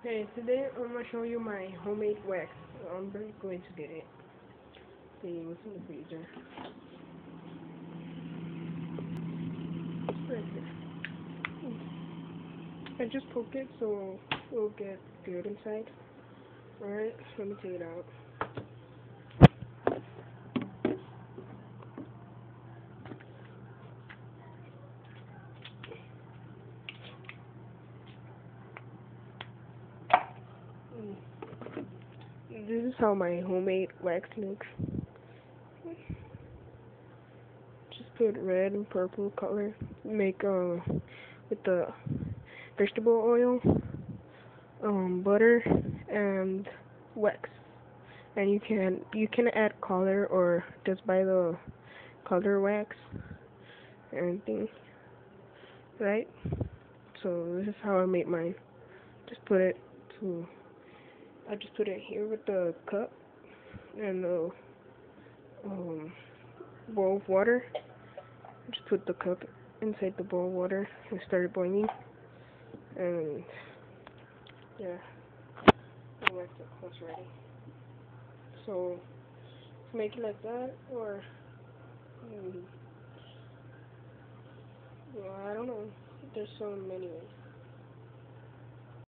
Hey, today I'm gonna show you my homemade wax. I'm going to get it. See what's in the freezer. Right here. I just poke it so it'll get good inside. Alright, let me take it out. This is how my homemade wax looks. Just put red and purple color. Make with the vegetable oil, butter, and wax. And you can add color or just buy the color wax and things, right? So this is how I made mine. Just put it to I just put it here with the cup and the um, bowl of water. Just put the cup inside the bowl of water and start it boiling. And yeah, and that's it. That's ready. So make it like that, or um, well, I don't know. There's so many ways.